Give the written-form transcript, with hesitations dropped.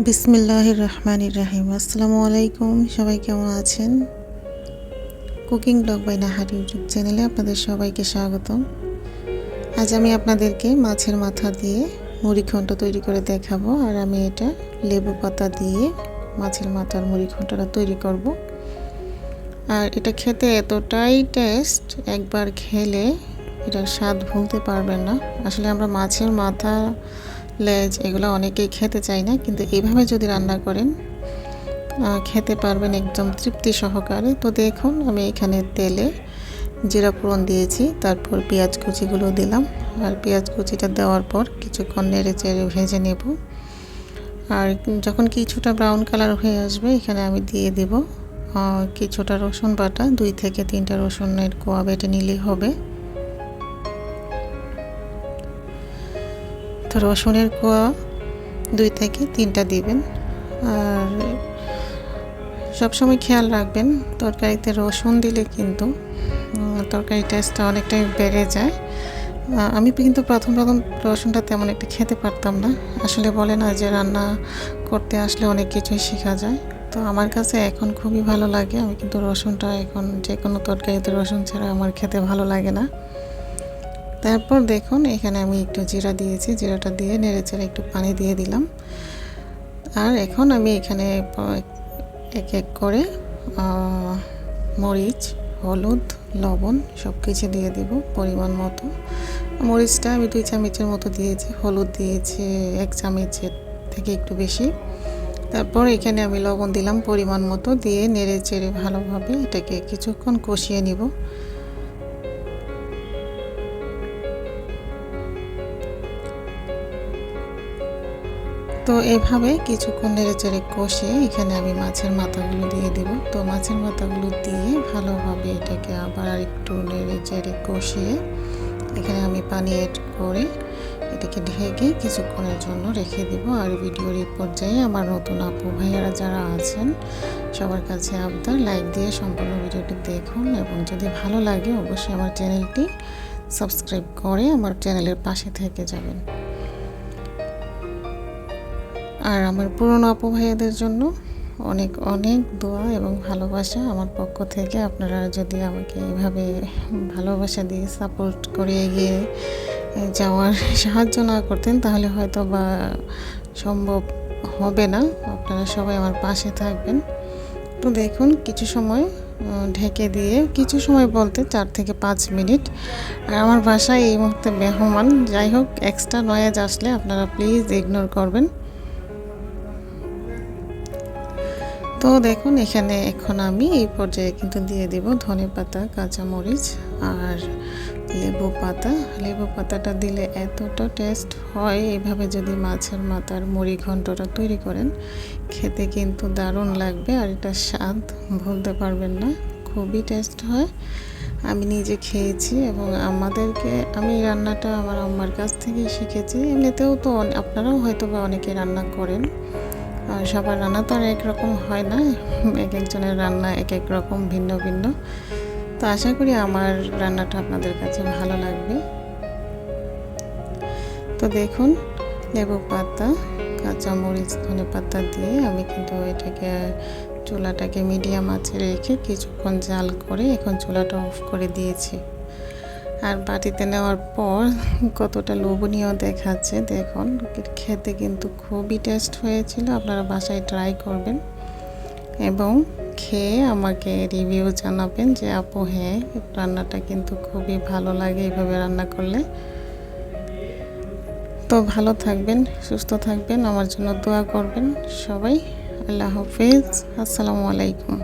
বিসমিল্লাহির রহমানির রহিম। আসসালামু আলাইকুম, সবাই কেমন আছেন? Cooking blog by Nahar YouTube চ্যানেলে আপনাদের সবাইকে স্বাগতম। আজ আমি আপনাদেরকে মাছের মাথা দিয়ে মুড়ি ঘন্ট তৈরি করে দেখাবো। আর আমি এটা লেবু পাতা দিয়ে মাছের মাথার মুড়ি ঘন্টটা তৈরি করব। আর এটা খেতে এতটাই টেস্ট, একবার খেলে এটার স্বাদ ভুলতে পারবেন না। আসলে আমরা মাছের মাথা, লেজ এগুলো অনেকেই খেতে চাই না, কিন্তু এইভাবে যদি রান্না করেন খেতে পারবেন একদম তৃপ্তি সহকারে। তো দেখুন, আমি এখানে তেলে জিরা ফোড়ন দিয়েছি, তারপর পেঁয়াজ কুচিগুলো দিলাম। আর পেঁয়াজ কুচিটা দেওয়ার পর কিছুক্ষণ নেড়ে চেড়ে ভেজে নেব। আর যখন কিছুটা ব্রাউন কালার হয়ে আসবে, এখানে আমি দিয়ে দেব কিছুটা রসুন বাটা, 2 থেকে 3টা রসুনের কোয়া বেটে নিলেই হবে। তো রসুনের কোয়া 2 থেকে 3টা দিবেন। আর সবসময় খেয়াল রাখবেন, তরকারিতে রসুন দিলে কিন্তু তরকারি টেস্টটা অনেকটাই বেড়ে যায়। আমি কিন্তু প্রথম রসুনটা তেমন একটা খেতে পারতাম না। আসলে বলে না যে রান্না করতে আসলে অনেক কিছুই শেখা যায়। তো আমার কাছে এখন খুবই ভালো লাগে। আমি কিন্তু রসুনটা এখন যে কোনো তরকারিতে রসুন ছাড়া আমার খেতে ভালো লাগে না। তারপর দেখুন, এখানে আমি একটু জিরা দিয়েছি, জিরাটা দিয়ে নেড়ে চেড়ে একটু পানি দিয়ে দিলাম। আর এখন আমি এখানে এক এক করে মরিচ, হলুদ, লবণ সব কিছু দিয়ে দেব পরিমাণ মতো। মরিচটা আমি 2 চামচের মতো দিয়েছি, হলুদ দিয়েছি 1 চামচের থেকে একটু বেশি। তারপর এখানে আমি লবণ দিলাম পরিমাণ মতো, দিয়ে নেড়ে চেড়ে ভালোভাবে এটাকে কিছুক্ষণ কষিয়ে নিব। তো এইভাবে কিছুক্ষণ নেড়ে চেড়ে কষিয়ে এখানে আমি মাছের মাথাগুলো দিয়ে দেব। তো মাছের মাথাগুলো দিয়ে ভালোভাবে এটাকে আবার একটু নেড়ে চেড়ে কষিয়ে এখানে আমি পানি অ্যাড করে এটাকে ঢেকে কিছুক্ষণের জন্য রেখে দেব। আর ভিডিওর এই পর্যায়ে আমার নতুন আপু ভাইয়ারা যারা আছেন, সবার কাছে আবদার লাইক দিয়ে সম্পূর্ণ ভিডিওটি দেখুন, এবং যদি ভালো লাগে অবশ্যই আমার চ্যানেলটি সাবস্ক্রাইব করে আমার চ্যানেলের পাশে থেকে যাবেন। আর আমার পুরনো আপু ভাইয়াদের জন্য অনেক অনেক দোয়া এবং ভালোবাসা আমার পক্ষ থেকে। আপনারা যদি আমাকে এইভাবে ভালোবাসা দিয়ে সাপোর্ট করে এগিয়ে যাওয়ার সাহায্য না করতেন, তাহলে হয়তো বা সম্ভব হবে না। আপনারা সবাই আমার পাশে থাকবেন। তো দেখুন, কিছু সময় ঢেকে দিয়ে, কিছু সময় বলতে 4 থেকে 5 মিনিট। আর আমার বাসায় এই মুহূর্তে মেহমান, যাই হোক এক্সট্রা নয়েজ আসলে আপনারা প্লিজ ইগনোর করবেন। তো দেখুন, এখানে এখন আমি এই পর্যায়ে কিন্তু দিয়ে দেব ধনেপাতা, কাঁচামরিচ আর লেবু পাতা। লেবু পাতাটা দিলে এতটা টেস্ট হয়, এইভাবে যদি মাছের মাথার মুড়ি ঘন্টটা তৈরি করেন খেতে কিন্তু দারুণ লাগবে। আর এটা স্বাদ ভুলতে পারবেন না, খুবই টেস্ট হয়। আমি নিজে খেয়েছি এবং আমি রান্নাটা আমার আম্মার কাছ থেকেই শিখেছি। এমনিতেও তো আপনারাও হয়তো বা অনেকে রান্না করেন, আর সবার রান্না তো আর একরকম হয় না, এক একজনের রান্না এক এক রকম, ভিন্ন ভিন্ন। তো আশা করি আমার রান্নাটা আপনাদের কাছে ভালো লাগবে। তো দেখুন, লেবু পাতা, কাঁচামরিচ, ধনেপাতা দিয়ে আমি কিন্তু চুলাটাকে মিডিয়াম আঁচে রেখে কিছুক্ষণ জাল করে এখন চুলাটা অফ করে দিয়েছি। আর বাটিতে নেওয়ার পর কতটা লোভনীয় দেখাচ্ছে দেখুন। খেতে কিন্তু খুবই টেস্ট হয়েছিল। আপনারা বাসায় ট্রাই করবেন এবং খেয়ে আমাকে রিভিউ জানাবেন যে আপু হ্যাঁ, রান্নাটা কিন্তু খুবই ভালো লাগে এইভাবে রান্না করলে। তো ভালো থাকবেন, সুস্থ থাকবেন, আমার জন্য দোয়া করবেন সবাই। আল্লাহ হাফেজ, আসসালামু আলাইকুম।